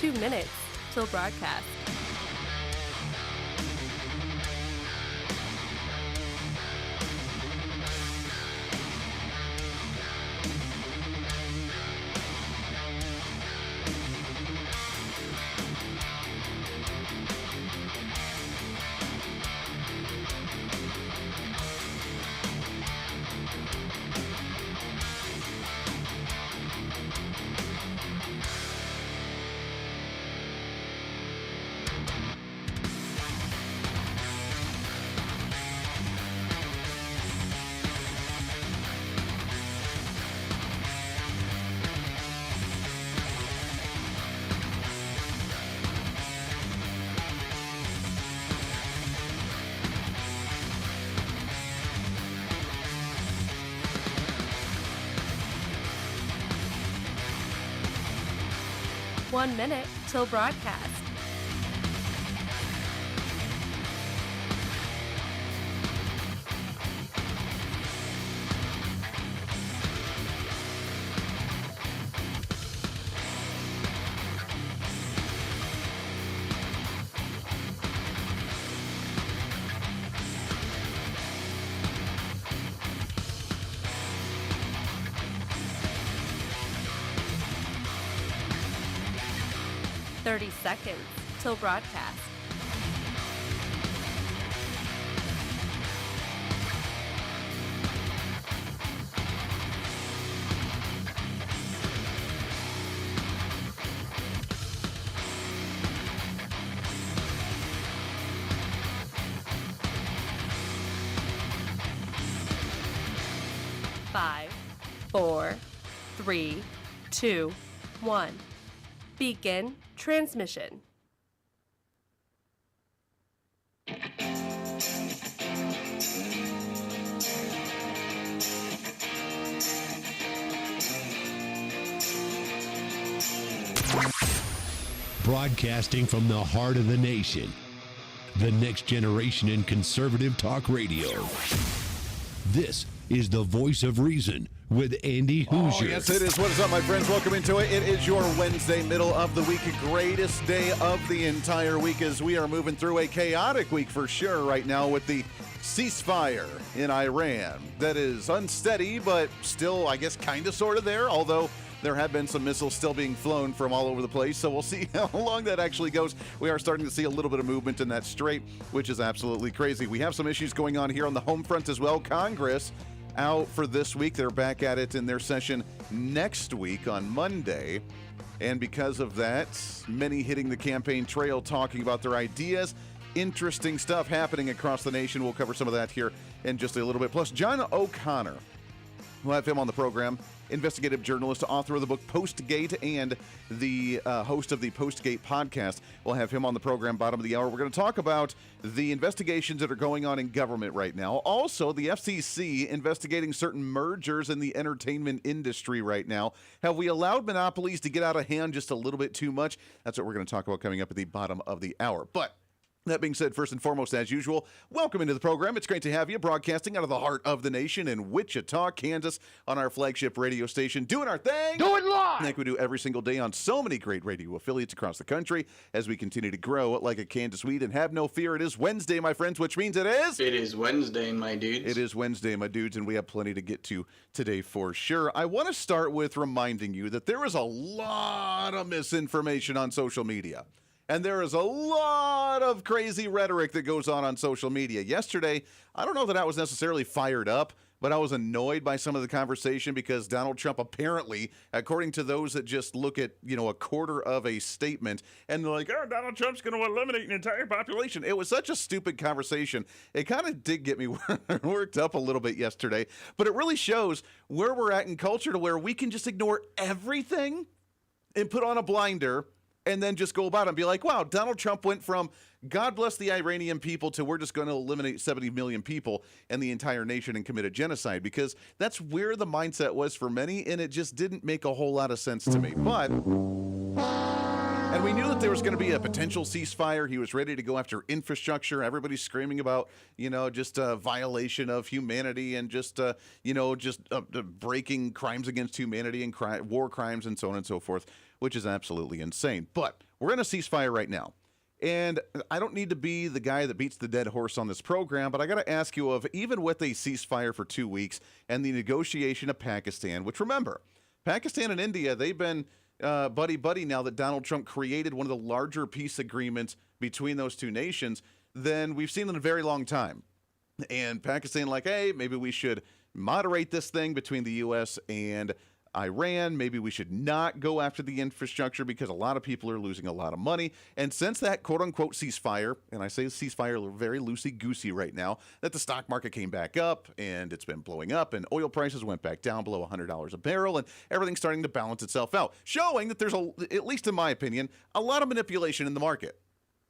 2 minutes till broadcast. One minute till broadcast. Thirty seconds till broadcast. Five, 4, 3, 2, 1. Begin transmission. Broadcasting from the heart of the nation, the next generation in conservative talk radio. This is the voice of reason with Andy Hooser. Oh, yes, it is. What is up, my friends? Welcome into it. It is your Wednesday, middle of the week, greatest day of the entire week as we are moving through a chaotic week for sure right now with the ceasefire in Iran. That is unsteady, but still, I guess, kind of sort of there, although there have been some missiles still being flown from all over the place, so we'll see how long that actually goes. We are starting to see a little bit of movement in that strait, which is absolutely crazy. We have some issues going on here on the home front as well. Congress out for this week. They're back at it in their session next week on Monday. And because of that, many hitting the campaign trail talking about their ideas. Interesting stuff happening across the nation. We'll cover some of that here in just a little bit. Plus, John O'Connor. We'll have him on the program. Investigative journalist, author of the book Postgate, and the host of the Postgate podcast. We'll have him on the program bottom of the hour. We're going to talk about the investigations that are going on in government right now. Also, the FCC investigating certain mergers in the entertainment industry right now. Have we allowed monopolies to get out of hand just a little bit too much? That's what we're going to talk about coming up at the bottom of the hour. But that being said, first and foremost, as usual, welcome into the program. It's great to have you broadcasting out of the heart of the nation in Wichita, Kansas, on our flagship radio station, doing our thing. Do it live! Like we do every single day on so many great radio affiliates across the country as we continue to grow like a Kansas weed. And have no fear, it is Wednesday, my friends, which means it is... It is Wednesday, my dudes. It is Wednesday, my dudes, and we have plenty to get to today for sure. I want to start with reminding you that there is a lot of misinformation on social media. And there is a lot of crazy rhetoric that goes on social media. Yesterday, I don't know that I was necessarily fired up, but I was annoyed by some of the conversation because Donald Trump apparently, according to those that just look at, a quarter of a statement, and they're like, oh, Donald Trump's going to eliminate an entire population. It was such a stupid conversation. It kind of did get me worked up a little bit yesterday, but it really shows where we're at in culture to where we can just ignore everything and put on a blinder and then just go about it and be like, wow, Donald Trump went from God bless the Iranian people to we're just going to eliminate 70 million people and the entire nation and commit a genocide, because that's where the mindset was for many, and it just didn't make a whole lot of sense to me. But And we knew that there was going to be a potential ceasefire. He was ready to go after infrastructure. Everybody's screaming about, just a violation of humanity and just breaking crimes against humanity and war crimes and so on and so forth, which is absolutely insane. But we're in a ceasefire right now. And I don't need to be the guy that beats the dead horse on this program, but I got to ask you even with a ceasefire for 2 weeks and the negotiation of Pakistan, which remember, Pakistan and India, they've been buddy-buddy now that Donald Trump created one of the larger peace agreements between those two nations than we've seen in a very long time. And Pakistan hey, maybe we should moderate this thing between the U.S. and Iran. Maybe we should not go after the infrastructure because a lot of people are losing a lot of money. And since that quote-unquote ceasefire, and I say ceasefire very loosey-goosey right now, that the stock market came back up and it's been blowing up and oil prices went back down below $100 a barrel and everything's starting to balance itself out, showing that there's, at least in my opinion, a lot of manipulation in the market.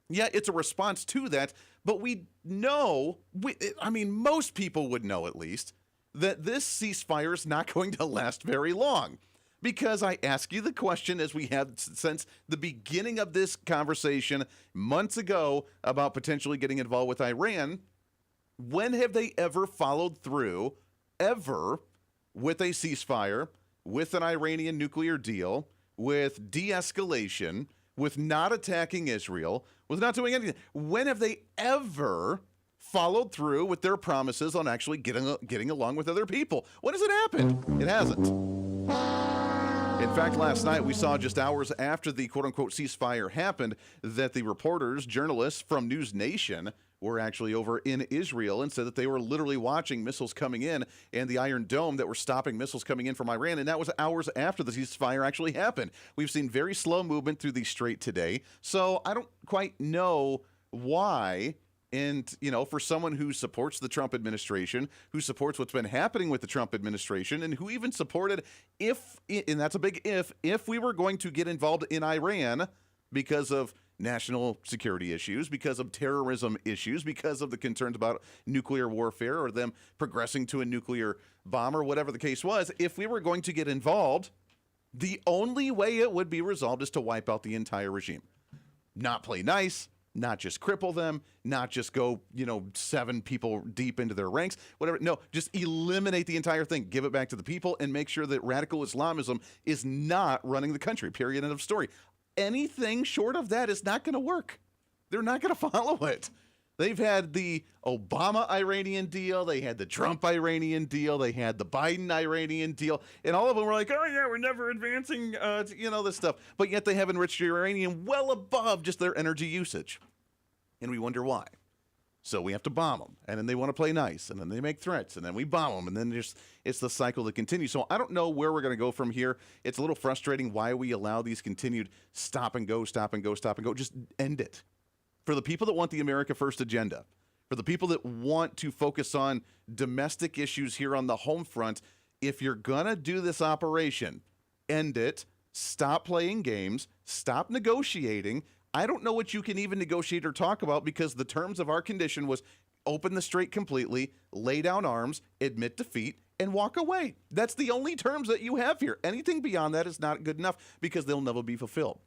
Yeah, it's a response to that, but we know, most people would know at least, that this ceasefire is not going to last very long. Because I ask you the question, as we have since the beginning of this conversation months ago about potentially getting involved with Iran, when have they ever followed through, ever, with a ceasefire, with an Iranian nuclear deal, with de-escalation, with not attacking Israel, with not doing anything? When have they ever followed through with their promises on actually getting along with other people? When has it happened? It hasn't. In fact, last night we saw, just hours after the quote-unquote ceasefire happened, that the reporters, journalists from News Nation were actually over in Israel and said that they were literally watching missiles coming in and the Iron Dome that were stopping missiles coming in from Iran, and that was hours after the ceasefire actually happened. We've seen very slow movement through the Strait today, so I don't quite know why. And, for someone who supports the Trump administration, who supports what's been happening with the Trump administration, and who even supported and that's a big if we were going to get involved in Iran because of national security issues, because of terrorism issues, because of the concerns about nuclear warfare or them progressing to a nuclear bomb or whatever the case was, if we were going to get involved, the only way it would be resolved is to wipe out the entire regime. Not play nice, not just cripple them, not just go, 7 people deep into their ranks, whatever. No, just eliminate the entire thing. Give it back to the people and make sure that radical Islamism is not running the country. Period. End of story. Anything short of that is not going to work. They're not going to follow it. They've had the Obama Iranian deal. They had the Trump Iranian deal. They had the Biden Iranian deal. And all of them were like, oh, yeah, we're never advancing, this stuff. But yet they have enriched uranium well above just their energy usage. And we wonder why. So we have to bomb them. And then they want to play nice. And then they make threats. And then we bomb them. And then it's the cycle that continues. So I don't know where we're going to go from here. It's a little frustrating why we allow these continued stop and go, stop and go, stop and go. Just end it. For the people that want the America First agenda, for the people that want to focus on domestic issues here on the home front, if you're going to do this operation, end it, stop playing games, stop negotiating. I don't know what you can even negotiate or talk about because the terms of our condition was open the strait completely, lay down arms, admit defeat, and walk away. That's the only terms that you have here. Anything beyond that is not good enough because they'll never be fulfilled.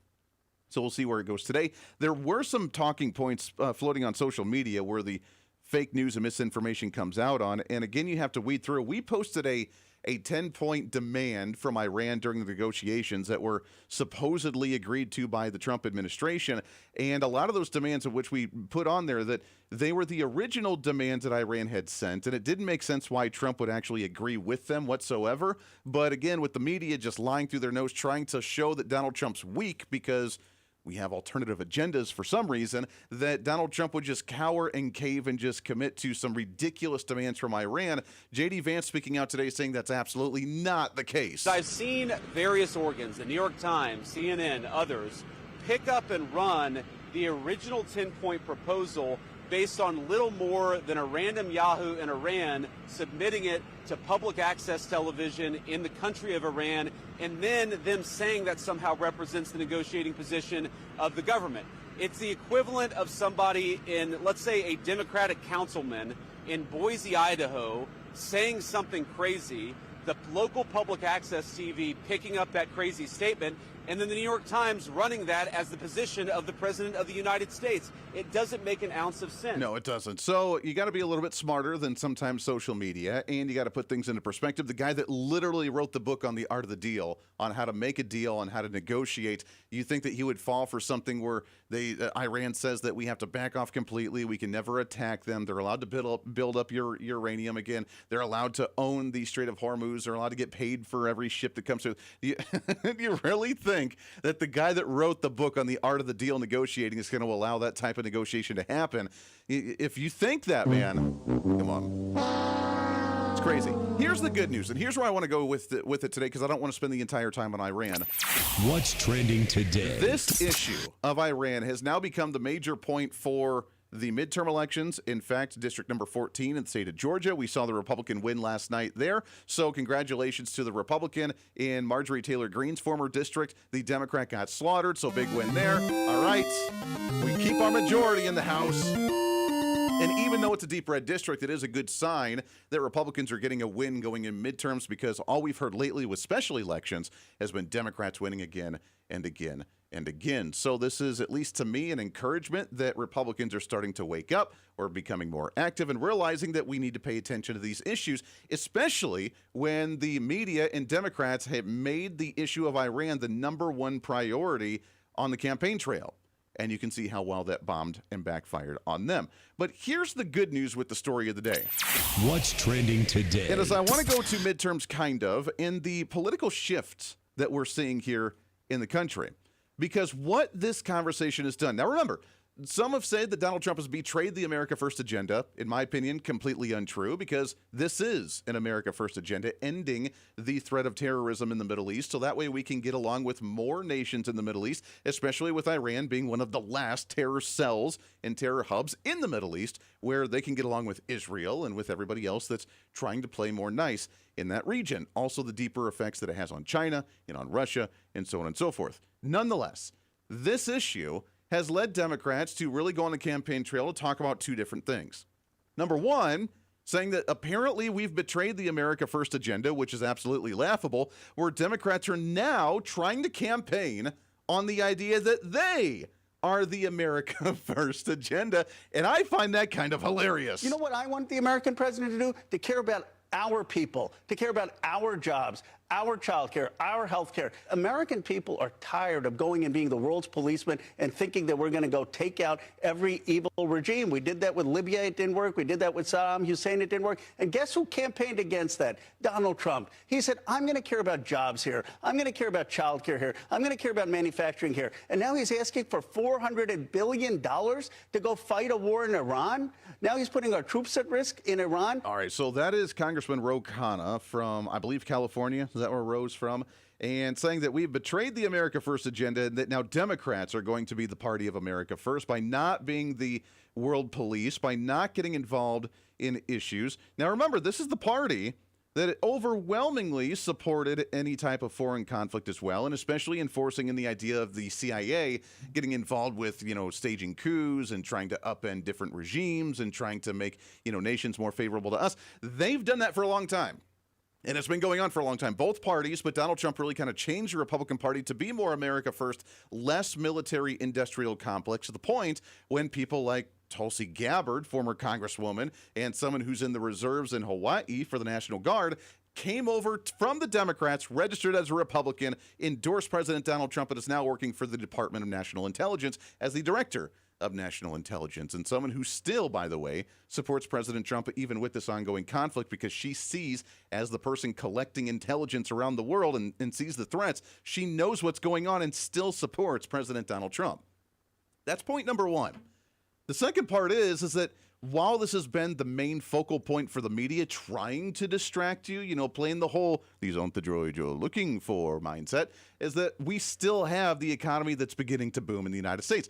So we'll see where it goes today. There were some talking points floating on social media where the fake news and misinformation comes out on. And again, you have to weed through. We posted a 10-point demand from Iran during the negotiations that were supposedly agreed to by the Trump administration. And a lot of those demands of which we put on there, that they were the original demands that Iran had sent. And it didn't make sense why Trump would actually agree with them whatsoever. But again, with the media just lying through their nose, trying to show that Donald Trump's weak because we have alternative agendas for some reason, that Donald Trump would just cower and cave and just commit to some ridiculous demands from Iran. J.D. Vance speaking out today saying that's absolutely not the case. I've seen various organs, the New York Times, CNN, others, pick up and run the original 10-point proposal based on little more than a random Yahoo in Iran submitting it to public access television in the country of Iran, and then them saying that somehow represents the negotiating position of the government. It's the equivalent of somebody in, let's say, a Democratic councilman in Boise, Idaho, saying something crazy, the local public access TV picking up that crazy statement, and then the New York Times running that as the position of the President of the United States. It doesn't make an ounce of sense. No, it doesn't. So you got to be a little bit smarter than sometimes social media, and you got to put things into perspective. The guy that literally wrote the book on the art of the deal, on how to make a deal, on how to negotiate, you think that he would fall for something where Iran says that we have to back off completely, we can never attack them, they're allowed to build up your uranium again, they're allowed to own the Strait of Hormuz, they're allowed to get paid for every ship that comes through. Do you really think that the guy that wrote the book on the art of the deal negotiating is going to allow that type of negotiation to happen? If you think that, man, come on. It's crazy. Here's the good news, and here's where I want to go with it today, because I don't want to spend the entire time on Iran. What's trending today? This issue of Iran has now become the major point for the midterm elections. In fact, District number 14 in the state of Georgia, we saw the Republican win last night there. So congratulations to the Republican in Marjorie Taylor Greene's former district. The Democrat got slaughtered, so big win there. All right, we keep our majority in the House. And even though it's a deep red district, it is a good sign that Republicans are getting a win going in midterms, because all we've heard lately with special elections has been Democrats winning again and again and again. So this is, at least to me, an encouragement that Republicans are starting to wake up or becoming more active and realizing that we need to pay attention to these issues, especially when the media and Democrats have made the issue of Iran the number one priority on the campaign trail. And you can see how well that bombed and backfired on them. But here's the good news with the story of the day. What's trending today? And as I want to go to midterms, kind of, in the political shift that we're seeing here in the country. Because what this conversation has done. Now, remember, some have said that Donald Trump has betrayed the America First agenda. In my opinion, completely untrue, because this is an America First agenda, ending the threat of terrorism in the Middle East. So that way we can get along with more nations in the Middle East, especially with Iran being one of the last terror cells and terror hubs in the Middle East, where they can get along with Israel and with everybody else that's trying to play more nice in that region. Also, the deeper effects that it has on China and on Russia and so on and so forth. Nonetheless, this issue has led Democrats to really go on the campaign trail to talk about two different things. Number one, saying that apparently we've betrayed the America First agenda, which is absolutely laughable, where Democrats are now trying to campaign on the idea that they are the America First agenda, and I find that kind of hilarious. You know what I want the American president to do? To care about our people, to care about our jobs, our child care, our health care. American people are tired of going and being the world's policeman and thinking that we're going to go take out every evil regime. We did that with Libya, it didn't work. We did that with Saddam Hussein, it didn't work. And guess who campaigned against that? Donald Trump. He said, I'm going to care about jobs here. I'm going to care about child care here. I'm going to care about manufacturing here. And now he's asking for $400 billion to go fight a war in Iran? Now he's putting our troops at risk in Iran? All right, so that is Congressman Ro Khanna from, I believe, California. Is that where Ro's from? And saying that we've betrayed the America First agenda, and that now Democrats are going to be the party of America First by not being the world police, by not getting involved in issues. Now, remember, this is the party that overwhelmingly supported any type of foreign conflict as well, and especially enforcing in the idea of the CIA getting involved with, staging coups and trying to upend different regimes and trying to make, nations more favorable to us. They've done that for a long time. And it's been going on for a long time. Both parties, but Donald Trump really kind of changed the Republican Party to be more America First, less military-industrial complex, to the point when people like Tulsi Gabbard, former congresswoman, and someone who's in the reserves in Hawaii for the National Guard, came over from the Democrats, registered as a Republican, endorsed President Donald Trump, and is now working for the Department of National Intelligence as the director of National Intelligence, and someone who still, by the way, supports President Trump even with this ongoing conflict, because she sees, as the person collecting intelligence around the world and sees the threats, she knows what's going on and still supports President Donald Trump. That's point number one. The second part is that while this has been the main focal point for the media, trying to distract you, playing the whole "these aren't the droids you're looking for" mindset, is that we still have the economy that's beginning to boom in the United States.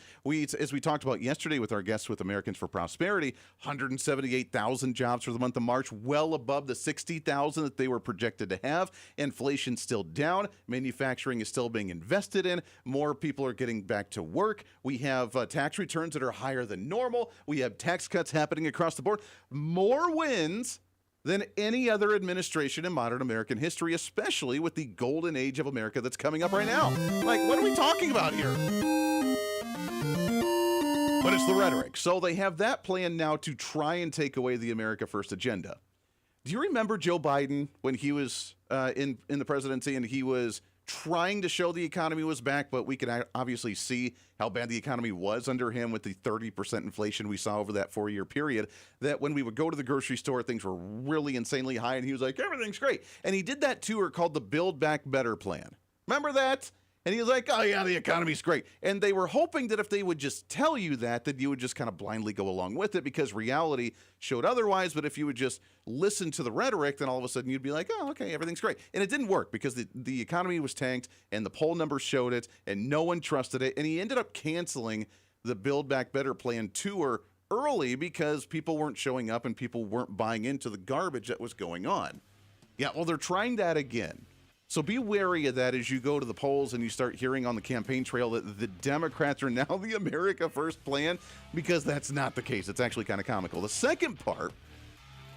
As we talked about yesterday with our guests with Americans for Prosperity, 178,000 jobs for the month of March, well above the 60,000 that they were projected to have. Inflation's still down. Manufacturing is still being invested in. More people are getting back to work. We have tax returns that are higher than normal. We have tax cuts happening across the board. More wins than any other administration in modern American history, especially with the golden age of America that's coming up right now. Like, what are we talking about here? But it's the rhetoric. So they have that plan now to try and take away the America First agenda. Do you remember Joe Biden when he was in the presidency and he was trying to show the economy was back, but we could obviously see how bad the economy was under him with the 30% inflation we saw over that 4-year period, that when we would go to the grocery store, things were really insanely high, and he was like, everything's great. And he did that tour called the Build Back Better plan. Remember that? And he was like, oh, yeah, the economy's great. And they were hoping that if they would just tell you that you would just kind of blindly go along with it because reality showed otherwise. But if you would just listen to the rhetoric, then all of a sudden you'd be like, oh, okay, everything's great. And it didn't work because the economy was tanked and the poll numbers showed it and no one trusted it. And he ended up canceling the Build Back Better plan tour early because people weren't showing up and people weren't buying into the garbage that was going on. Yeah, well, they're trying that again. So be wary of that as you go to the polls and you start hearing on the campaign trail that the Democrats are now the America First plan, because that's not the case. It's actually kind of comical. The second part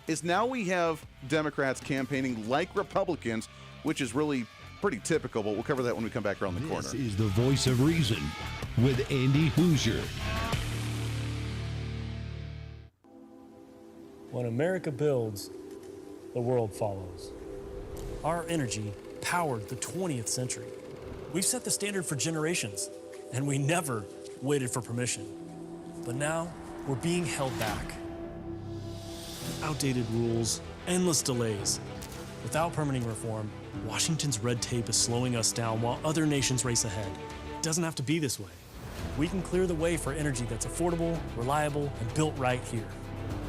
is now we have Democrats campaigning like Republicans, which is really pretty typical, but we'll cover that when we come back around the corner. This is the Voice of Reason with Andy Hooser. When America builds, the world follows. Our energy powered the 20th century. We've set the standard for generations, and we never waited for permission. But now, we're being held back. Outdated rules, endless delays. Without permitting reform, Washington's red tape is slowing us down while other nations race ahead. It doesn't have to be this way. We can clear the way for energy that's affordable, reliable, and built right here.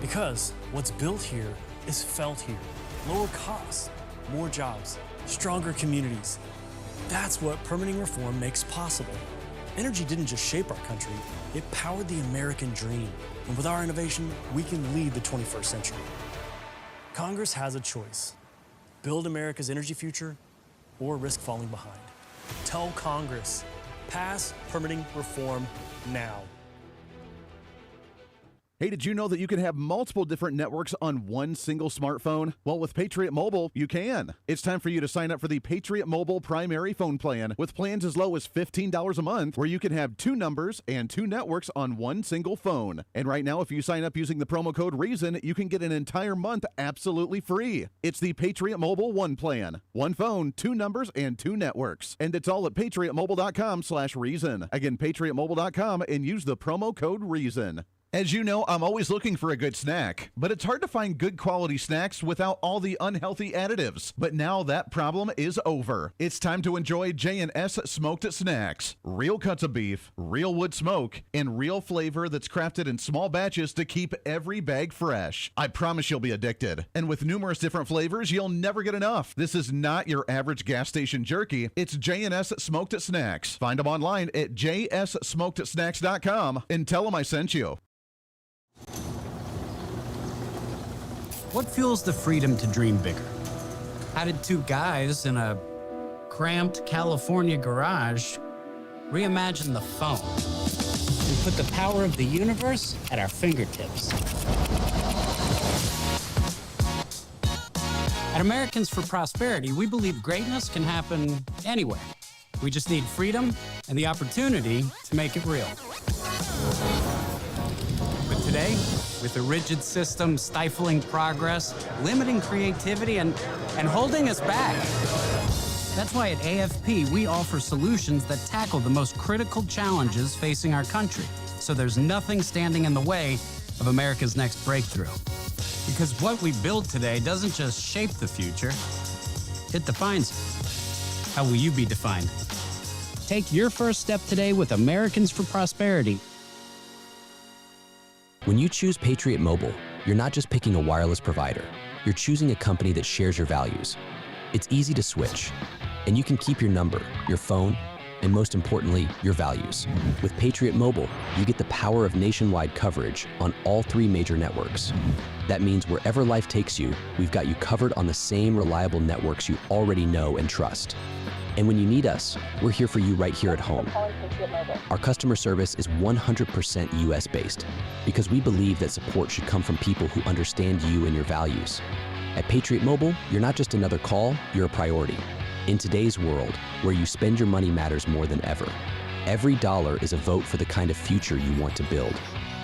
Because what's built here is felt here. Lower costs, more jobs, stronger communities. That's what permitting reform makes possible. Energy didn't just shape our country, it powered the American dream. And with our innovation, we can lead the 21st century. Congress has a choice. Build America's energy future or risk falling behind. Tell Congress, pass permitting reform now. Hey, did you know that you can have multiple different networks on one single smartphone? Well, with Patriot Mobile, you can. It's time for you to sign up for the Patriot Mobile primary phone plan with plans as low as $15 a month, where you can have 2 numbers and 2 networks on one single phone. And right now, if you sign up using the promo code REASON, you can get an entire month absolutely free. It's the Patriot Mobile One plan. 1 phone, 2 numbers, and 2 networks. And it's all at patriotmobile.com/reason. Again, patriotmobile.com, and use the promo code REASON. As you know, I'm always looking for a good snack, but it's hard to find good quality snacks without all the unhealthy additives. But now that problem is over. It's time to enjoy J&S Smoked Snacks. Real cuts of beef, real wood smoke, and real flavor that's crafted in small batches to keep every bag fresh. I promise you'll be addicted. And with numerous different flavors, you'll never get enough. This is not your average gas station jerky. It's J&S Smoked Snacks. Find them online at jssmokedsnacks.com and tell them I sent you. What fuels the freedom to dream bigger? How did 2 guys in a cramped California garage reimagine the phone and put the power of the universe at our fingertips? At Americans for Prosperity, we believe greatness can happen anywhere. We just need freedom and the opportunity to make it real. But today, with a rigid system stifling progress, limiting creativity, and holding us back. That's why at AFP, we offer solutions that tackle the most critical challenges facing our country, so there's nothing standing in the way of America's next breakthrough. Because what we build today doesn't just shape the future, it defines it. How will you be defined? Take your first step today with Americans for Prosperity. When you choose Patriot Mobile, you're not just picking a wireless provider. You're choosing a company that shares your values. It's easy to switch, and you can keep your number, your phone, and most importantly, your values. With Patriot Mobile, you get the power of nationwide coverage on all 3 major networks. That means wherever life takes you, we've got you covered on the same reliable networks you already know and trust. And when you need us, we're here for you right here at home. Our customer service is 100% US-based because we believe that support should come from people who understand you and your values. At Patriot Mobile, you're not just another call, you're a priority. In today's world, where you spend your money matters more than ever, every dollar is a vote for the kind of future you want to build.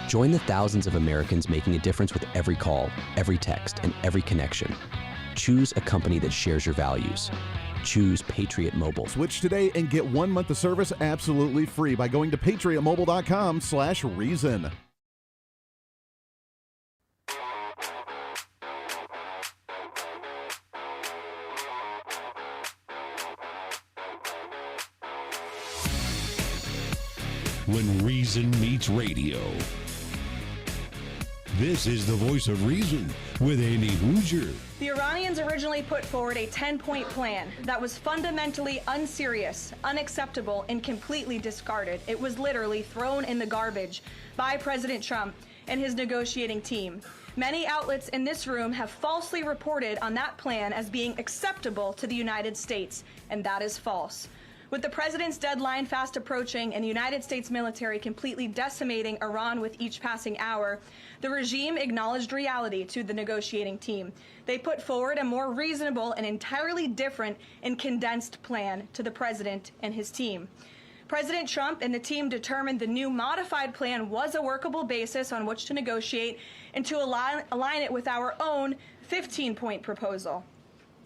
Join the thousands of Americans making a difference with every call, every text, and every connection. Choose a company that shares your values. Choose Patriot Mobile. Switch today and get 1 month of service absolutely free by going to patriotmobile.com/reason. When reason meets radio. This is the voice of reason with Andy Hooser. The Iranians originally put forward a 10-point plan that was fundamentally unserious, unacceptable, and completely discarded. It was literally thrown in the garbage by President Trump and his negotiating team. Many outlets in this room have falsely reported on that plan as being acceptable to the United States, and that is false. With the president's deadline fast approaching and the United States military completely decimating Iran with each passing hour, the regime acknowledged reality to the negotiating team. They put forward a more reasonable and entirely different and condensed plan to the president and his team. President Trump and the team determined the new modified plan was a workable basis on which to negotiate and to align it with our own 15-point proposal.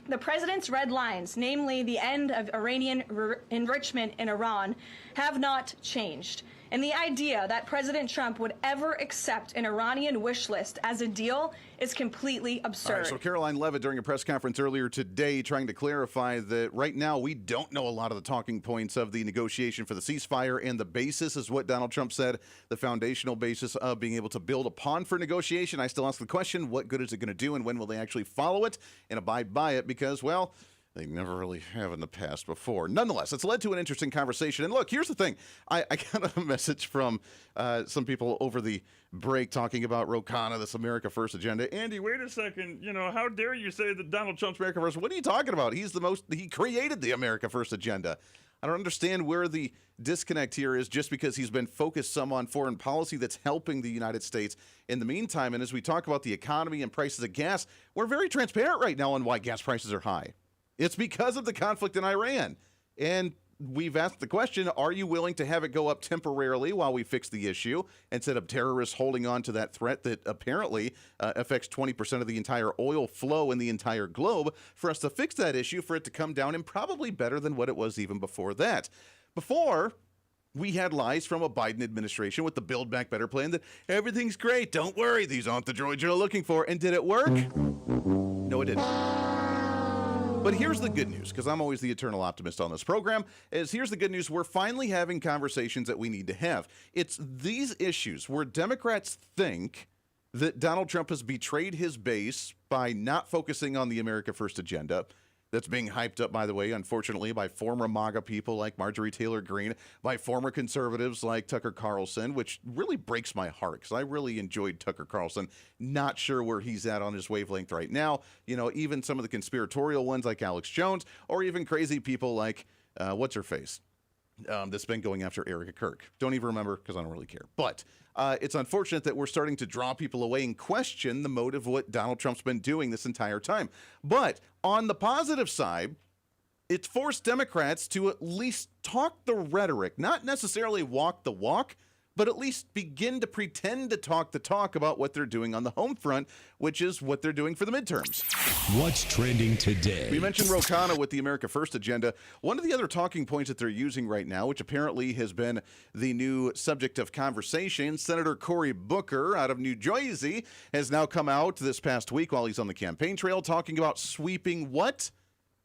The president's red lines, namely the end of Iranian enrichment in Iran, have not changed. And the idea that President Trump would ever accept an Iranian wish list as a deal is completely absurd. All right, so Caroline Leavitt, during a press conference earlier today, trying to clarify that right now we don't know a lot of the talking points of the negotiation for the ceasefire, and the basis is what Donald Trump said, the foundational basis of being able to build upon for negotiation. I still ask the question, what good is it going to do, and when will they actually follow it and abide by it? Because, well, they never really have in the past before. Nonetheless, it's led to an interesting conversation. And look, here's the thing. I got a message from some people over the break talking about Ro Khanna, this America First agenda. Andy, wait a second. You know, how dare you say that Donald Trump's America First? What are you talking about? He created the America First agenda. I don't understand where the disconnect here is just because he's been focused some on foreign policy that's helping the United States in the meantime. And as we talk about the economy and prices of gas, we're very transparent right now on why gas prices are high. It's because of the conflict in Iran. And we've asked the question, are you willing to have it go up temporarily while we fix the issue instead of terrorists holding on to that threat that apparently affects 20% of the entire oil flow in the entire globe, for us to fix that issue, for it to come down and probably better than what it was even before that. Before, we had lies from a Biden administration with the Build Back Better plan that everything's great, don't worry, these aren't the droids you're looking for. And did it work? No, it didn't. But here's the good news, because I'm always the eternal optimist on this program, here's the good news. We're finally having conversations that we need to have. It's these issues where Democrats think that Donald Trump has betrayed his base by not focusing on the America First agenda. That's being hyped up, by the way, unfortunately, by former MAGA people like Marjorie Taylor Greene, by former conservatives like Tucker Carlson, which really breaks my heart because I really enjoyed Tucker Carlson. Not sure where he's at on his wavelength right now. You know, even some of the conspiratorial ones like Alex Jones, or even crazy people like, what's her face? That's been going after Erica Kirk. Don't even remember because I don't really care. But it's unfortunate that we're starting to draw people away and question the motive of what Donald Trump's been doing this entire time. But on the positive side, it's forced Democrats to at least talk the rhetoric, not necessarily walk the walk, but at least begin to pretend to talk the talk about what they're doing on the home front, which is what they're doing for the midterms. What's trending today? We mentioned Ro Khanna with the America First agenda. One of the other talking points that they're using right now, which apparently has been the new subject of conversation, Senator Cory Booker out of New Jersey has now come out this past week while he's on the campaign trail talking about sweeping what?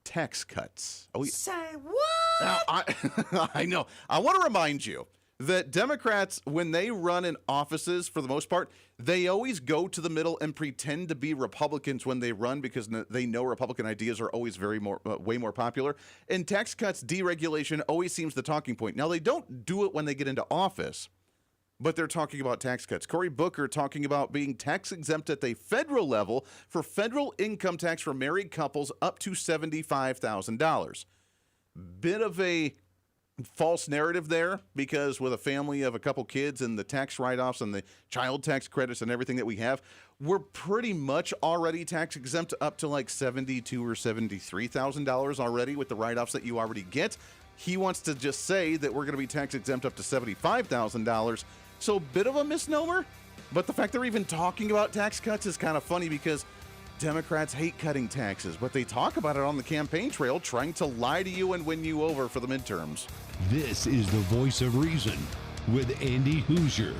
Tax cuts. Say what? Now, I know. I want to remind you that Democrats, when they run in offices, for the most part, they always go to the middle and pretend to be Republicans when they run because they know Republican ideas are always way more popular. And tax cuts, deregulation always seems the talking point. Now, they don't do it when they get into office, but they're talking about tax cuts. Cory Booker talking about being tax exempt at the federal level for federal income tax for married couples up to $75,000. Bit of a false narrative there, because with a family of a couple kids and the tax write-offs and the child tax credits and everything that we have, we're pretty much already tax exempt up to like $72,000 or $73,000 already with the write-offs that you already get. He wants to just say that we're going to be tax exempt up to $75,000. So a bit of a misnomer, but the fact they're even talking about tax cuts is kind of funny, because Democrats hate cutting taxes, but they talk about it on the campaign trail, trying to lie to you and win you over for the midterms. This is the Voice of Reason with Andy Hooser.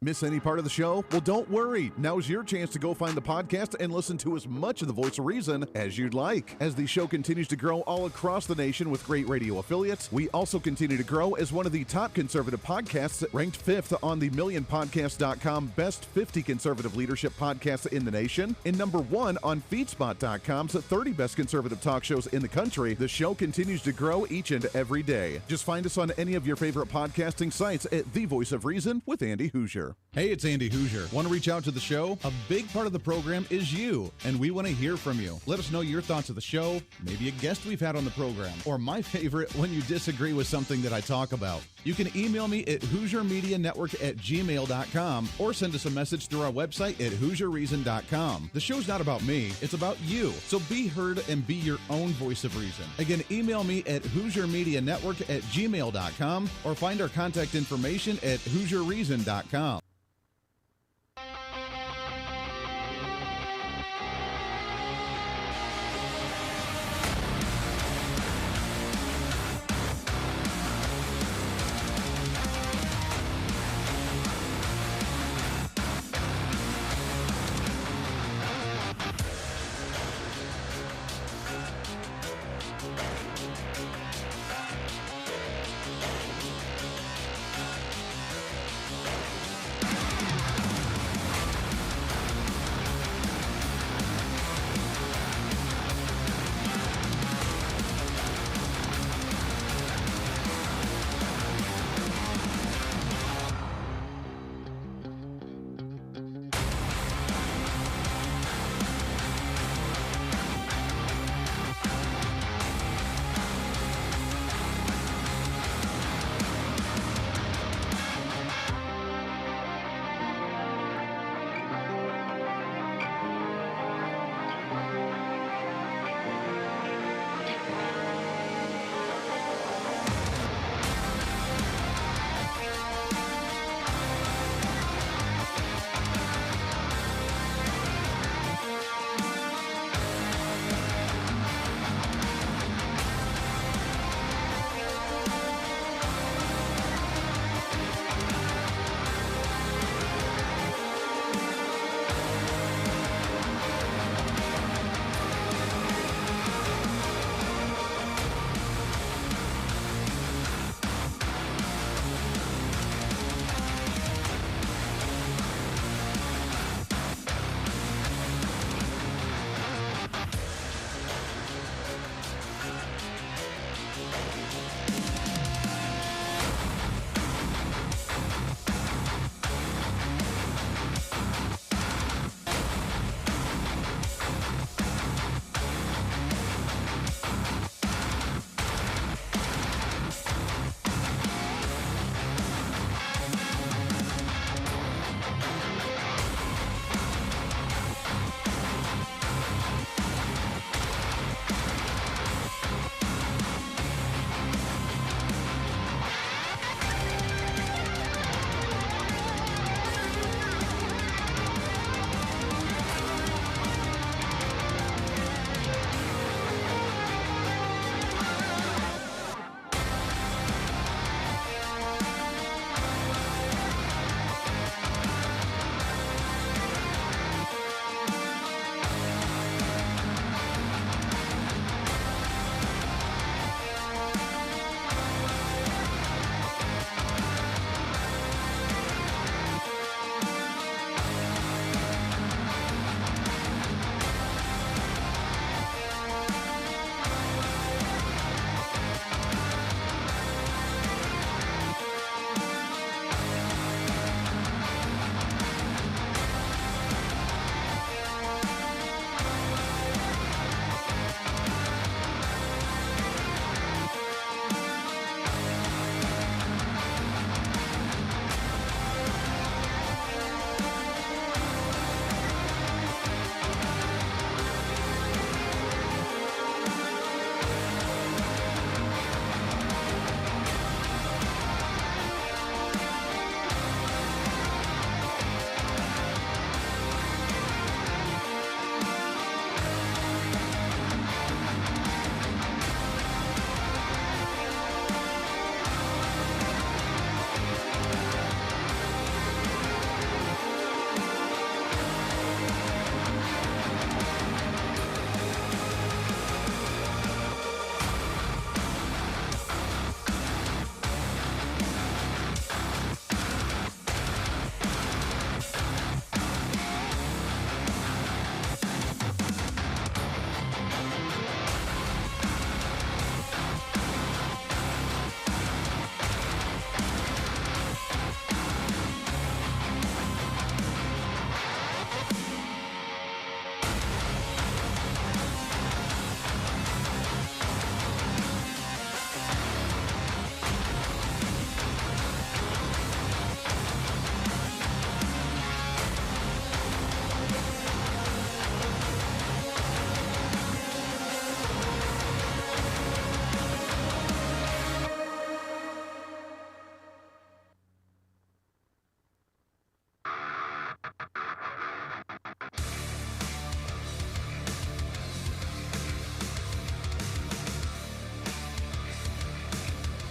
Miss any part of the show? Well, don't worry. Now's your chance to go find the podcast and listen to as much of the Voice of Reason as you'd like. As the show continues to grow all across the nation with great radio affiliates, we also continue to grow as one of the top conservative podcasts, ranked 5th on the MillionPodcast.com Best 50 Conservative Leadership Podcasts in the nation, and number 1 on FeedSpot.com's 30 Best Conservative Talk Shows in the country. The show continues to grow each and every day. Just find us on any of your favorite podcasting sites at The Voice of Reason with Andy Hooser. Hey, it's Andy Hooser. Want to reach out to the show? A big part of the program is you, and we want to hear from you. Let us know your thoughts of the show, maybe a guest we've had on the program, or my favorite, when you disagree with something that I talk about. You can email me at HooserMediaNetwork@gmail.com or send us a message through our website at HooserReason.com. The show's not about me, it's about you. So be heard and be your own voice of reason. Again, email me at HooserMediaNetwork@gmail.com or find our contact information at HooserReason.com.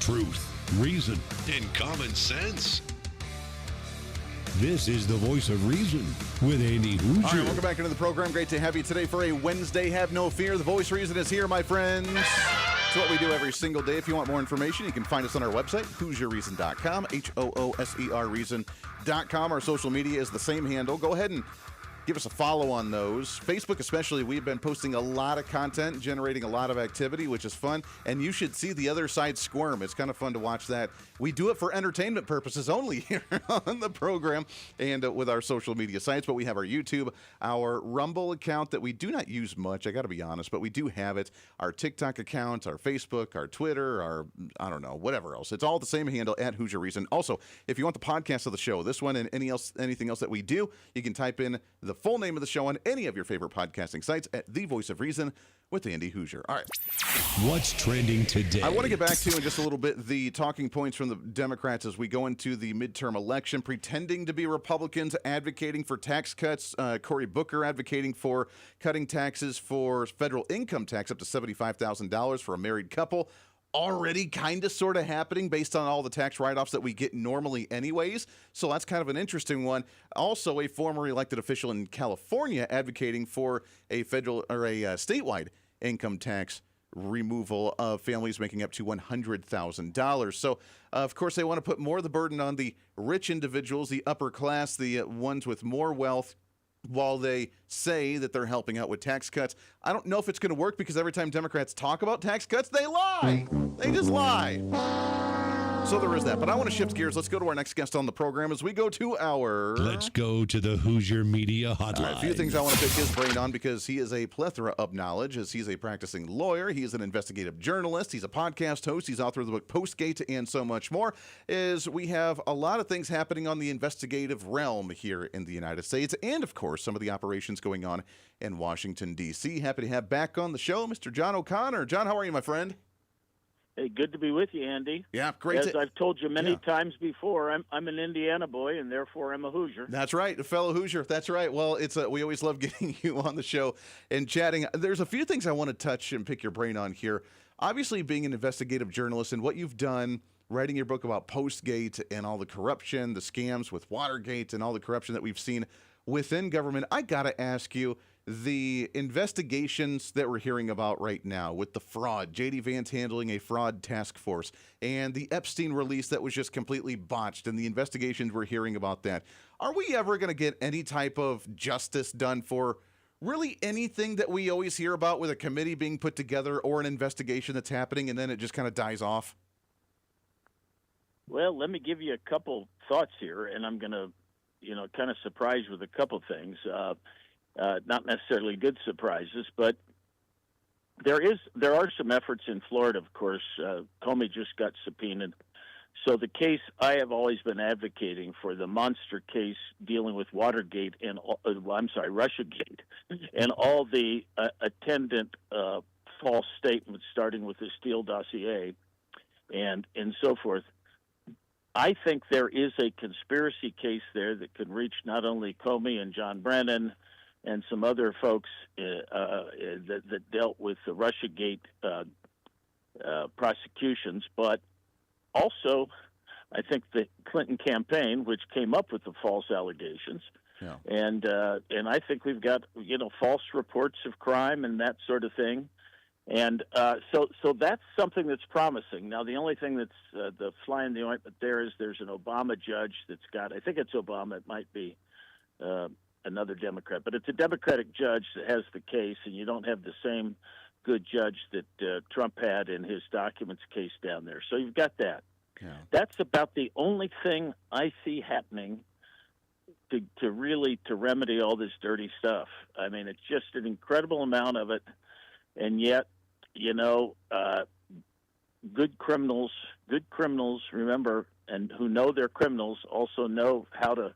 truth, reason, and common sense. This is the voice of reason with Andy Hooser. All right, welcome back into the program. Great to have you today for a Wednesday. Have no fear. The voice of reason is here, my friends. It's what we do every single day. If you want more information, you can find us on our website, HooserReason.com, HOOSER Reason.com. Our social media is the same handle. Go ahead and give us a follow on those. Facebook especially, we've been posting a lot of content, generating a lot of activity, which is fun. And you should see the other side squirm. It's kind of fun to watch that. We do it for entertainment purposes only here on the program and with our social media sites. But we have our YouTube, our Rumble account that we do not use much, I got to be honest, but we do have it. Our TikTok account, our Facebook, our Twitter, our, I don't know, whatever else. It's all the same handle at Hoosier Reason. Also, if you want the podcast of the show, this one and anything else that we do, you can type in the full name of the show on any of your favorite podcasting sites at The Voice of Reason with Andy Hooser. All right. What's trending today? I want to get back to in just a little bit the talking points from the Democrats as we go into the midterm election, pretending to be Republicans, advocating for tax cuts. Cory Booker advocating for cutting taxes for federal income tax up to $75,000 for a married couple. Already kind of sort of happening based on all the tax write-offs that we get normally anyways. So that's kind of an interesting one. Also, a former elected official in California advocating for a federal or a statewide income tax removal of families making up to $100,000. So, of course, they want to put more of the burden on the rich individuals, the upper class, the ones with more wealth, while they say that they're helping out with tax cuts. I don't know if it's going to work because every time Democrats talk about tax cuts, they lie. They just lie. So there is that. But I want to shift gears. Let's go to our next guest on the program as we go to our... Let's go to the Hoosier Media Hotline. A few things I want to pick his brain on because he is a plethora of knowledge as he's a practicing lawyer. He is an investigative journalist. He's a podcast host. He's author of the book Postgate and so much more. We have a lot of things happening on the investigative realm here in the United States and, of course, some of the operations going on in Washington, D.C. Happy to have back on the show Mr. John O'Connor. John, how are you, my friend? Hey, good to be with you, Andy. Yeah, great. As I've told you many times before, I'm an Indiana boy, and therefore I'm a Hoosier. That's right, a fellow Hoosier. That's right. Well, we always love getting you on the show and chatting. There's a few things I want to touch and pick your brain on here. Obviously, being an investigative journalist and what you've done, writing your book about Postgate and all the corruption, the scams with Watergate, and all the corruption that we've seen within government, I got to ask you, the investigations that we're hearing about right now with the fraud, J.D. Vance handling a fraud task force, and the Epstein release that was just completely botched, and the investigations we're hearing about that. Are we ever going to get any type of justice done for really anything that we always hear about with a committee being put together or an investigation that's happening and then it just kind of dies off? Well, let me give you a couple thoughts here, and I'm going to, kind of surprise with a couple things. Not necessarily good surprises, but there are some efforts in Florida, of course. Comey just got subpoenaed. So the case I have always been advocating for, the monster case dealing with Watergate and Russiagate, and all the attendant false statements, starting with the Steele dossier and so forth. I think there is a conspiracy case there that could reach not only Comey and John Brennan and some other folks that dealt with the Russiagate prosecutions, but also I think the Clinton campaign, which came up with the false allegations, and I think we've got false reports of crime and that sort of thing, and so that's something that's promising. Now the only thing that's the fly in the ointment there is there's an Obama judge that's got, I think it's Obama, it might be another Democrat, but it's a Democratic judge that has the case, and you don't have the same good judge that Trump had in his documents case down there. So you've got that. Yeah. That's about the only thing I see happening to really remedy all this dirty stuff. I mean, it's just an incredible amount of it, and yet, good criminals, remember, and who know they're criminals also know how to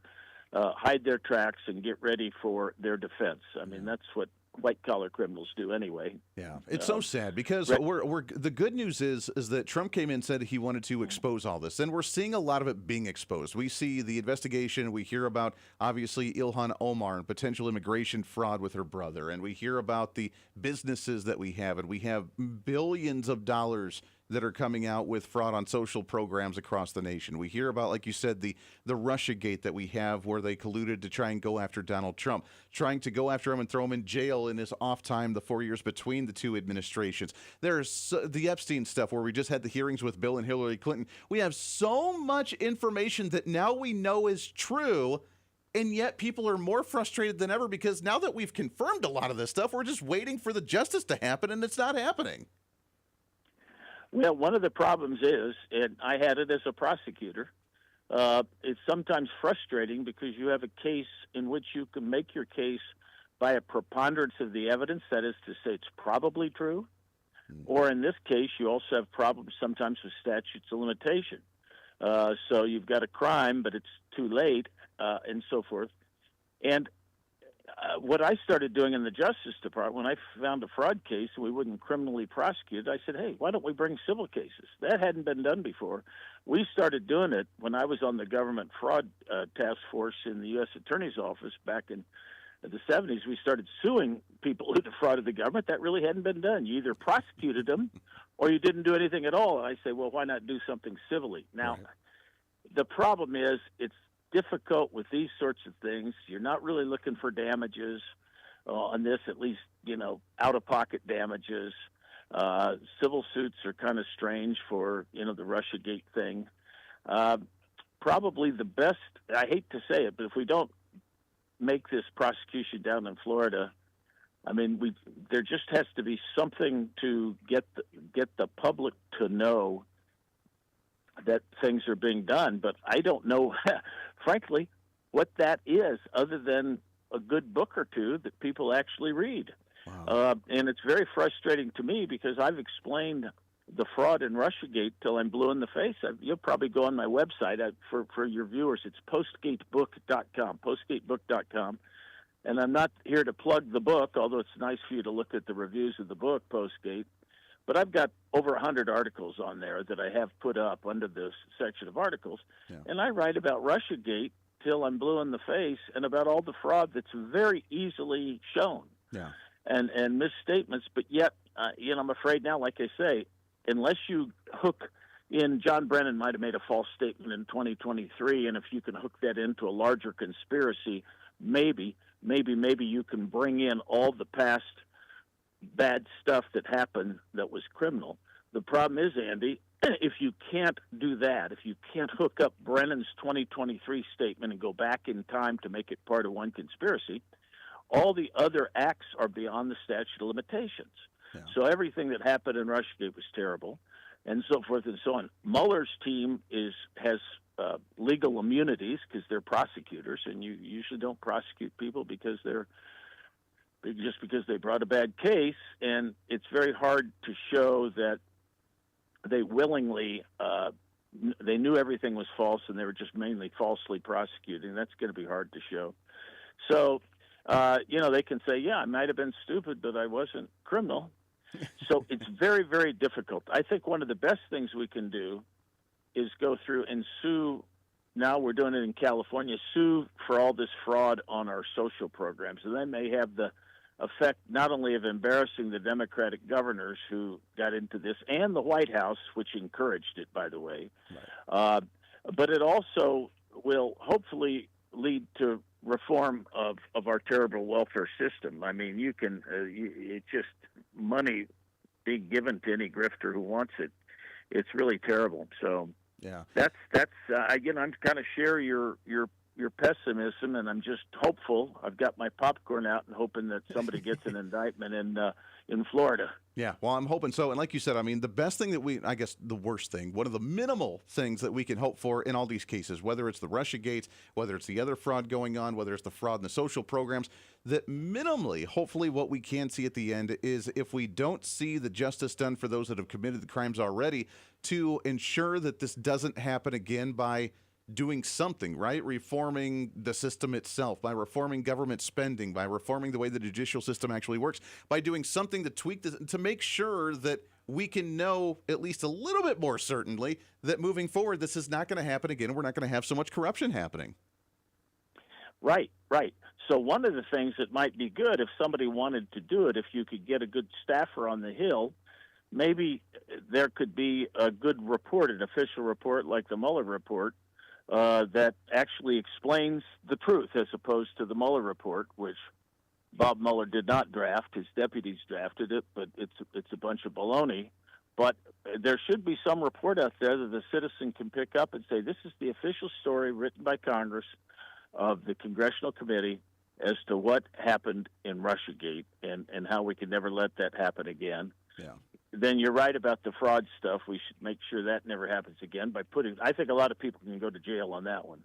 hide their tracks and get ready for their defense. I mean, that's what white-collar criminals do anyway. Yeah, it's so sad because the good news is that Trump came in and said he wanted to expose all this, and we're seeing a lot of it being exposed. We see the investigation. We hear about, obviously, Ilhan Omar and potential immigration fraud with her brother, and we hear about the businesses that we have, and we have billions of dollars that are coming out with fraud on social programs across the nation. We hear about, like you said, the Russiagate that we have where they colluded to try and go after Donald Trump, trying to go after him and throw him in jail in his off time, the 4 years between the two administrations. There's the Epstein stuff where we just had the hearings with Bill and Hillary Clinton. We have so much information that now we know is true, and yet people are more frustrated than ever because now that we've confirmed a lot of this stuff, we're just waiting for the justice to happen, and it's not happening. Well, one of the problems is, and I had it as a prosecutor, it's sometimes frustrating because you have a case in which you can make your case by a preponderance of the evidence, that is to say it's probably true, or in this case you also have problems sometimes with statutes of limitation. So you've got a crime, but it's too late, and so forth. And what I started doing in the Justice Department, when I found a fraud case and we wouldn't criminally prosecute it, I said, hey, why don't we bring civil cases? That hadn't been done before. We started doing it when I was on the government fraud task force in the U.S. Attorney's Office back in the 70s. We started suing people who defrauded the government. That really hadn't been done. You either prosecuted them or you didn't do anything at all. And I say, well, why not do something civilly? Now, the problem is it's difficult with these sorts of things. You're not really looking for damages on this, at least, out-of-pocket damages. Civil suits are kind of strange for, the Russiagate thing. Probably the best, I hate to say it, but if we don't make this prosecution down in Florida, I mean, there just has to be something to get the public to know that things are being done. But I don't know, frankly, what that is other than a good book or two that people actually read. Wow. And it's very frustrating to me because I've explained the fraud in Russiagate till I'm blue in the face. You'll probably go on my website for your viewers. It's postgatebook.com, postgatebook.com. And I'm not here to plug the book, although it's nice for you to look at the reviews of the book, Postgate. But I've got over 100 articles on there that I have put up under this section of articles. Yeah. And I write about Russiagate till I'm blue in the face and about all the fraud that's very easily shown. Yeah. And misstatements. But yet, I'm afraid now, like I say, unless you hook in, John Brennan might have made a false statement in 2023, and if you can hook that into a larger conspiracy, maybe you can bring in all the past bad stuff that happened that was criminal. The problem is, Andy, if you can't do that, if you can't hook up Brennan's 2023 statement and go back in time to make it part of one conspiracy, all the other acts are beyond the statute of limitations. Yeah. So everything that happened in Russiagate was terrible, and so forth and so on. Mueller's team has legal immunities because they're prosecutors, and you usually don't prosecute people because they brought a bad case, and it's very hard to show that they willingly they knew everything was false and they were just mainly falsely prosecuting. That's going to be hard to show. So, they can say, yeah, I might have been stupid, but I wasn't criminal. So it's very, very difficult. I think one of the best things we can do is go through and sue. Now we're doing it in California, sue for all this fraud on our social programs. And that may have the effect not only of embarrassing the Democratic governors who got into this and the White House, which encouraged it, by the way, right. But it also will hopefully lead to reform of our terrible welfare system. I mean, you can it's just money being given to any grifter who wants it. It's really terrible. So yeah, that's I'm kind of share your pessimism, and I'm just hopeful. I've got my popcorn out and hoping that somebody gets an indictment in Florida. Yeah, well, I'm hoping so. And like you said, I mean, the best thing the worst thing, one of the minimal things that we can hope for in all these cases, whether it's the Russiagate, whether it's the other fraud going on, whether it's the fraud in the social programs, that minimally, hopefully what we can see at the end is if we don't see the justice done for those that have committed the crimes already, to ensure that this doesn't happen again by doing something, right? Reforming the system itself, by reforming government spending, by reforming the way the judicial system actually works, by doing something to tweak this, to make sure that we can know at least a little bit more certainly that moving forward, this is not going to happen again, and we're not going to have so much corruption happening. Right. So one of the things that might be good if somebody wanted to do it, if you could get a good staffer on the Hill maybe there could be a good report, an official report like the Mueller report, that actually explains the truth as opposed to the Mueller report, which Bob Mueller did not draft. His deputies drafted it, but it's a bunch of baloney. But there should be some report out there that the citizen can pick up and say, this is the official story written by Congress of the Congressional Committee as to what happened in Russiagate and how we can never let that happen again. Yeah. Then you're right about the fraud stuff. We should make sure that never happens again by I think a lot of people can go to jail on that one.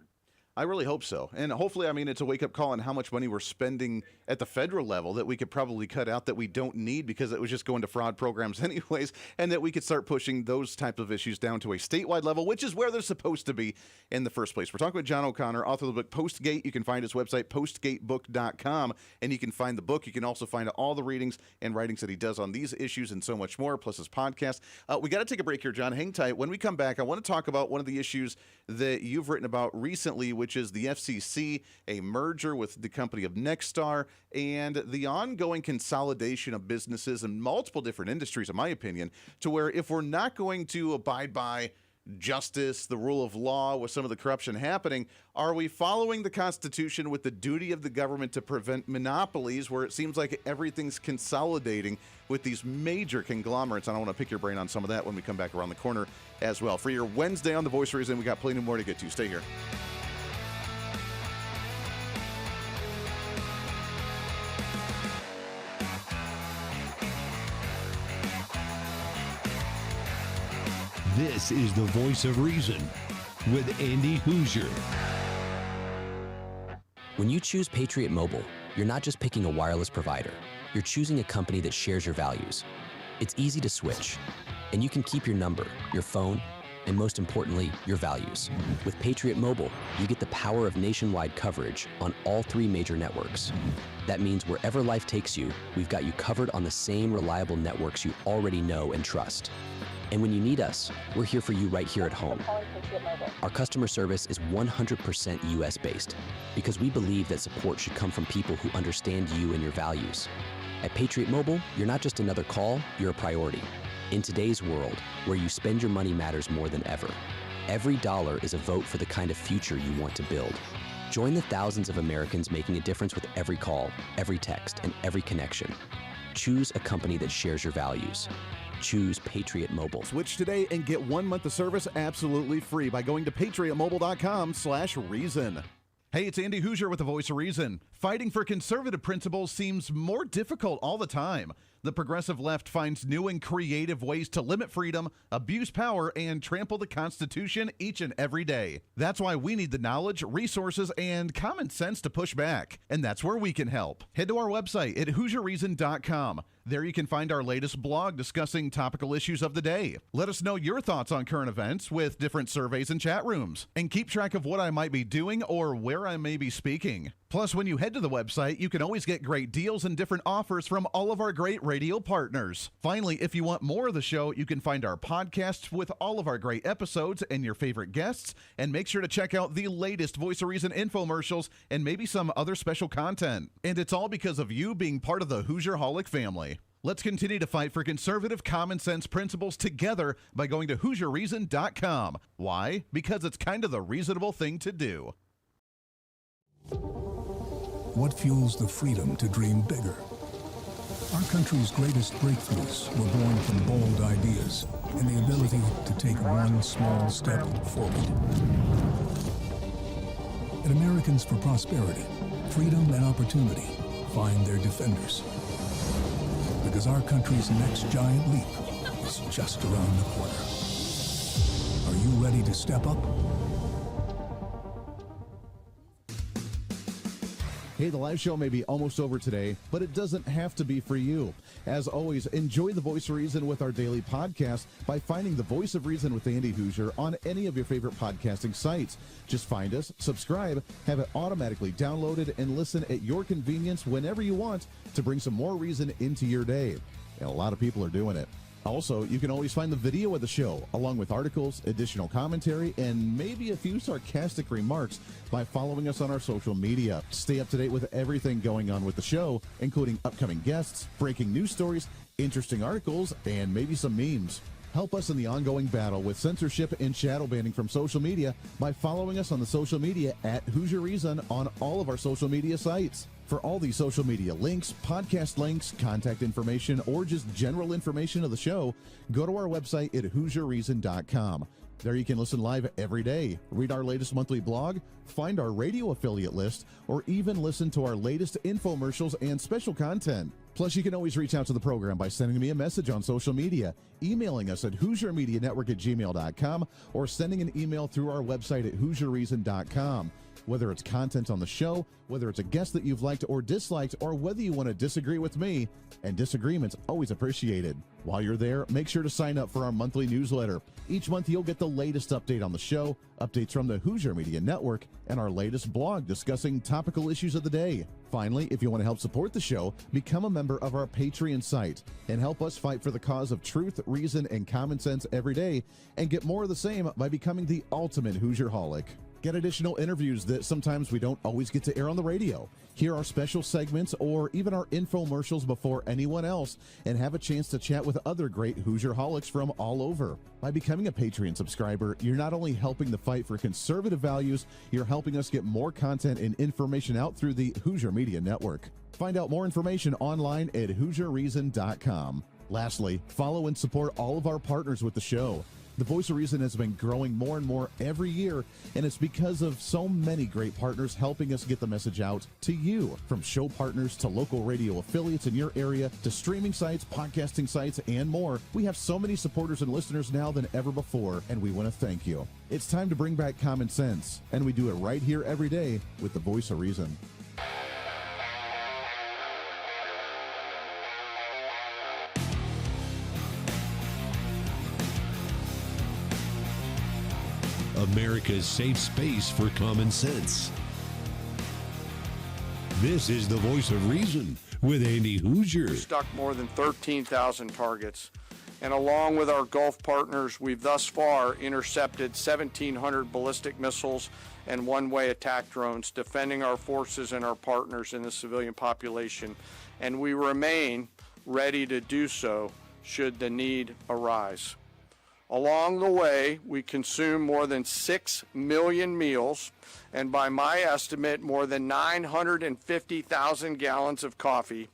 I really hope so. And hopefully, I mean, it's a wake-up call on how much money we're spending at the federal level that we could probably cut out that we don't need because it was just going to fraud programs anyways, and that we could start pushing those type of issues down to a statewide level, which is where they're supposed to be in the first place. We're talking with John O'Connor, author of the book Postgate. You can find his website, postgatebook.com, and you can find the book. You can also find all the readings and writings that he does on these issues and so much more, plus his podcast. We got to take a break here, John. Hang tight. When we come back, I want to talk about one of the issues that you've written about recently, which is the FCC, a merger with the company of Nexstar, and the ongoing consolidation of businesses in multiple different industries, in my opinion, to where if we're not going to abide by justice, the rule of law with some of the corruption happening, are we following the Constitution with the duty of the government to prevent monopolies where it seems like everything's consolidating with these major conglomerates? And I want to pick your brain on some of that when we come back around the corner as well. For your Wednesday on The Voice of Reason, we got plenty more to get to. Stay here. This is the Voice of Reason with Andy Hooser. When you choose Patriot Mobile, you're not just picking a wireless provider. You're choosing a company that shares your values. It's easy to switch, and you can keep your number, your phone, and most importantly, your values. With Patriot Mobile, you get the power of nationwide coverage on all 3 major networks. That means wherever life takes you, we've got you covered on the same reliable networks you already know and trust. And when you need us, we're here for you right here at home. Our customer service is 100% US-based because we believe that support should come from people who understand you and your values. At Patriot Mobile, you're not just another call, you're a priority. In today's world, where you spend your money matters more than ever, every dollar is a vote for the kind of future you want to build. Join the thousands of Americans making a difference with every call, every text, and every connection. Choose a company that shares your values. Choose Patriot Mobile. Switch today and get 1 month of service absolutely free by going to patriotmobile.com/reason. Hey, it's Andy Hooser with the Voice of Reason. Fighting for conservative principles seems more difficult all the time. The progressive left finds new and creative ways to limit freedom, abuse power, and trample the Constitution each and every day. That's why we need the knowledge, resources, and common sense to push back. And that's where we can help. Head to our website at HooserReason.com. There you can find our latest blog discussing topical issues of the day. Let us know your thoughts on current events with different surveys and chat rooms. And keep track of what I might be doing or where I may be speaking. Plus, when you head to the website, you can always get great deals and different offers from all of our great radio partners. Finally, if you want more of the show, you can find our podcasts with all of our great episodes and your favorite guests. And make sure to check out the latest Voice of Reason infomercials and maybe some other special content. And it's all because of you being part of the Hoosier-holic family. Let's continue to fight for conservative common sense principles together by going to HooserReason.com. Why? Because it's kind of the reasonable thing to do. What fuels the freedom to dream bigger? Our country's greatest breakthroughs were born from bold ideas and the ability to take one small step forward. At Americans for Prosperity, freedom and opportunity find their defenders. Because our country's next giant leap is just around the corner. Are you ready to step up? Hey, the live show may be almost over today, but it doesn't have to be for you. As always, enjoy The Voice of Reason with our daily podcast by finding The Voice of Reason with Andy Hooser on any of your favorite podcasting sites. Just find us, subscribe, have it automatically downloaded, and listen at your convenience whenever you want to bring some more reason into your day. And a lot of people are doing it. Also, you can always find the video of the show, along with articles, additional commentary, and maybe a few sarcastic remarks by following us on our social media. Stay up to date with everything going on with the show, including upcoming guests, breaking news stories, interesting articles, and maybe some memes. Help us in the ongoing battle with censorship and shadow banning from social media by following us on the social media at Hooser Reason on all of our social media sites. For all these social media links, podcast links, contact information, or just general information of the show, go to our website at HooserReason.com. There you can listen live every day, read our latest monthly blog, find our radio affiliate list, or even listen to our latest infomercials and special content. Plus, you can always reach out to the program by sending me a message on social media, emailing us at HooserMediaNetwork@gmail.com, or sending an email through our website at HooserReason.com. Whether it's content on the show, whether it's a guest that you've liked or disliked, or whether you want to disagree with me, and disagreement's always appreciated. While you're there, make sure to sign up for our monthly newsletter. Each month, you'll get the latest update on the show, updates from the Hooser Media Network, and our latest blog discussing topical issues of the day. Finally, if you want to help support the show, become a member of our Patreon site and help us fight for the cause of truth, reason, and common sense every day, and get more of the same by becoming the ultimate Hoosierholic. Get additional interviews that sometimes we don't always get to air on the radio. Hear our special segments or even our infomercials before anyone else, and have a chance to chat with other great Hoosierholics from all over. By becoming a Patreon subscriber, you're not only helping the fight for conservative values, you're helping us get more content and information out through the Hooser Media Network. Find out more information online at HooserReason.com. Lastly, follow and support all of our partners with the show. The Voice of Reason has been growing more and more every year, and it's because of so many great partners helping us get the message out to you. From show partners to local radio affiliates in your area to streaming sites, podcasting sites, and more, we have so many supporters and listeners now than ever before, and we want to thank you. It's time to bring back common sense, and we do it right here every day with The Voice of Reason. America's safe space for common sense. This is the Voice of Reason with Andy Hooser. Stuck more than 13,000 targets. And along with our Gulf partners, we've thus far intercepted 1,700 ballistic missiles and one-way attack drones, defending our forces and our partners in the civilian population. And we remain ready to do so should the need arise. Along the way, we consume more than 6 million meals, and by my estimate, more than 950,000 gallons of coffee,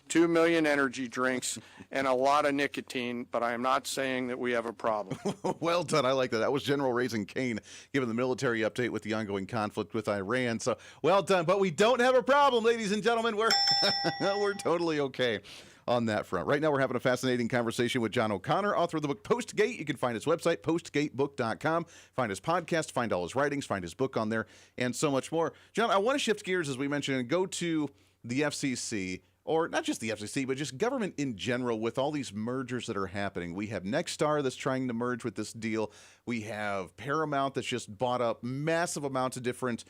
2 million energy drinks, and a lot of nicotine, but I am not saying that we have a problem. Well done. I like that. That was General Raising Cane giving the military update with the ongoing conflict with Iran. So well done. But we don't have a problem, ladies and gentlemen. We're totally okay on that front. Right now, we're having a fascinating conversation with John O'Connor, author of the book Postgate. You can find his website, postgatebook.com. Find his podcast, find all his writings, find his book on there, and so much more. John, I want to shift gears, as we mentioned, and go to the FCC, or not just the FCC, but just government in general with all these mergers that are happening. We have Nexstar that's trying to merge with this deal. We have Paramount that's just bought up massive amounts of different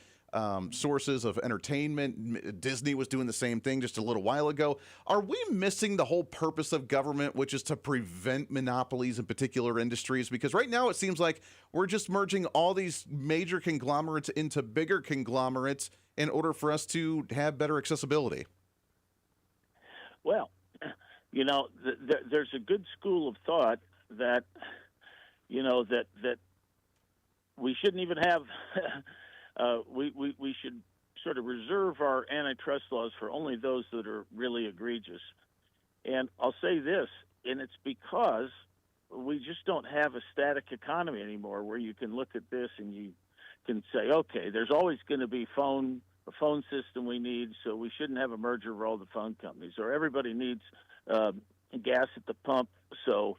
sources of entertainment. Disney was doing the same thing just a little while ago. Are we missing the whole purpose of government, which is to prevent monopolies in particular industries? Because right now it seems like we're just merging all these major conglomerates into bigger conglomerates in order for us to have better accessibility. Well, you know, there's a good school of thought that, you know, that we shouldn't even have we should sort of reserve our antitrust laws for only those that are really egregious. And I'll say this, and it's because we just don't have a static economy anymore where you can look at this and you can say, okay, there's always going to be a phone system we need, so we shouldn't have a merger of all the phone companies. Or everybody needs gas at the pump, so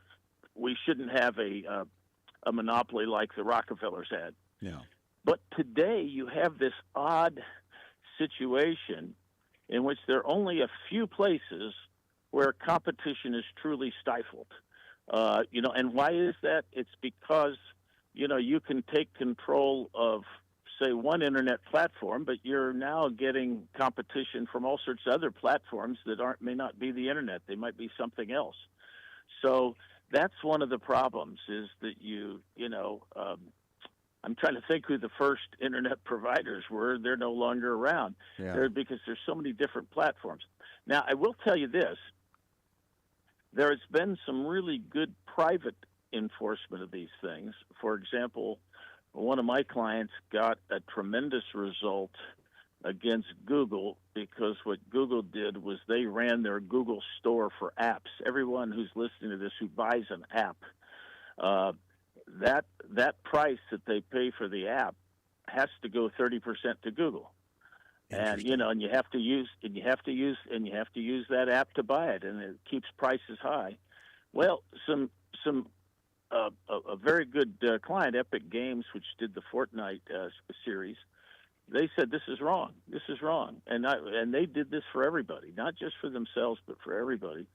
we shouldn't have a monopoly like the Rockefellers had. Yeah. But today you have this odd situation in which there are only a few places where competition is truly stifled. You know, and why is that? It's because, you know, you can take control of, say, one internet platform, but you're now getting competition from all sorts of other platforms that may not be the internet. They might be something else. So that's one of the problems is that I'm trying to think who the first internet providers were. They're no longer around. Because there's so many different platforms. Now, I will tell you this. There has been some really good private enforcement of these things. For example, one of my clients got a tremendous result against Google because what Google did was they ran their Google store for apps. Everyone who's listening to this who buys an app, that price that they pay for the app has to go 30% to Google. And you have to use that app to buy it, and it keeps prices high. Well, a very good client, Epic Games, which did the Fortnite series, they said this is wrong. This is wrong, and they did this for everybody, not just for themselves, but for everybody.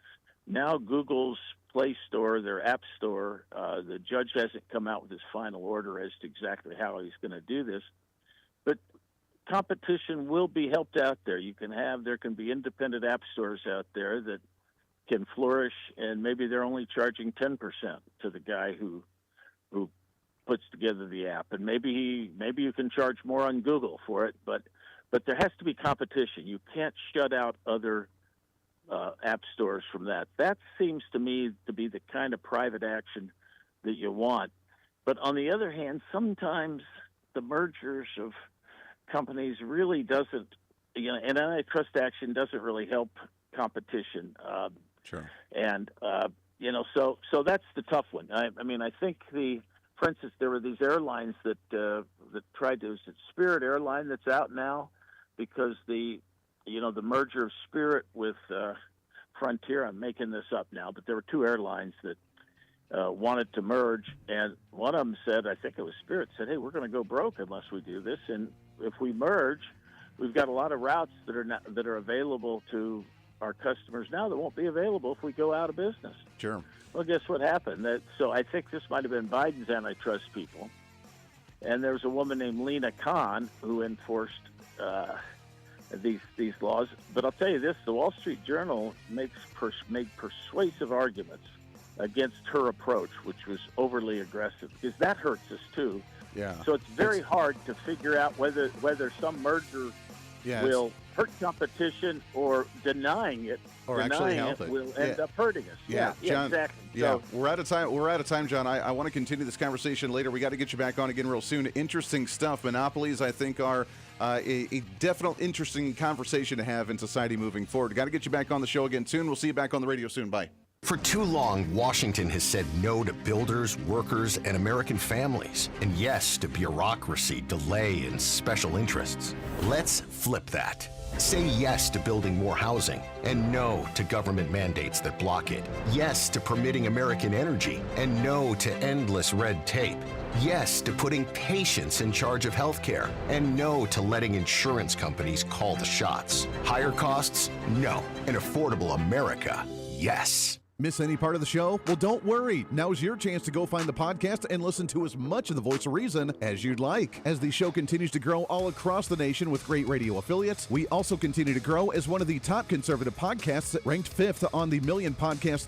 Now Google's Play Store, their App Store, the judge hasn't come out with his final order as to exactly how he's going to do this, but competition will be helped out there. There can be independent app stores out there that can flourish, and maybe they're only charging 10% to the guy who puts together the app, and maybe you can charge more on Google for it, but there has to be competition. You can't shut out other app stores from that. That seems to me to be the kind of private action that you want. But on the other hand, sometimes the mergers of companies really doesn't, and antitrust action doesn't really help competition. Sure. And so that's the tough one. I mean, I think for instance, there were these airlines that tried to. Is it Spirit Airline that's out now because the merger of Spirit with Frontier. I'm making this up now, but there were two airlines that wanted to merge, and one of them said, I think it was Spirit, said, "Hey, we're going to go broke unless we do this, and if we merge, we've got a lot of routes that are available to our customers now that won't be available if we go out of business." Sure. Well, guess what happened? So I think this might have been Biden's antitrust people, and there was a woman named Lena Khan who enforced these laws. But I'll tell you this: the Wall Street Journal made persuasive arguments against her approach, which was overly aggressive, because that hurts us too. Yeah. So it's very hard to figure out whether some merger will hurt competition or denying it actually help it. Will end up hurting us. Yeah, John, exactly. Yeah, So, we're out of time. We're out of time, John. I want to continue this conversation later. We got to get you back on again real soon. Interesting stuff. Monopolies, I think, are a definite interesting conversation to have in society moving forward. Got to get you back on the show again soon. We'll see you back on the radio soon. Bye. For too long, Washington has said no to builders, workers, and American families, and yes to bureaucracy, delay, and special interests. Let's flip that. Say yes to building more housing, and no to government mandates that block it. Yes to permitting American energy, and no to endless red tape. Yes to putting patients in charge of healthcare, and no to letting insurance companies call the shots. Higher costs? No. An affordable America? Yes. Miss any part of the show? Well, don't worry. Now's your chance to go find the podcast and listen to as much of the Voice of Reason as you'd like. As the show continues to grow all across the nation with great radio affiliates, we also continue to grow as one of the top conservative podcasts, ranked 5th on the Million Podcast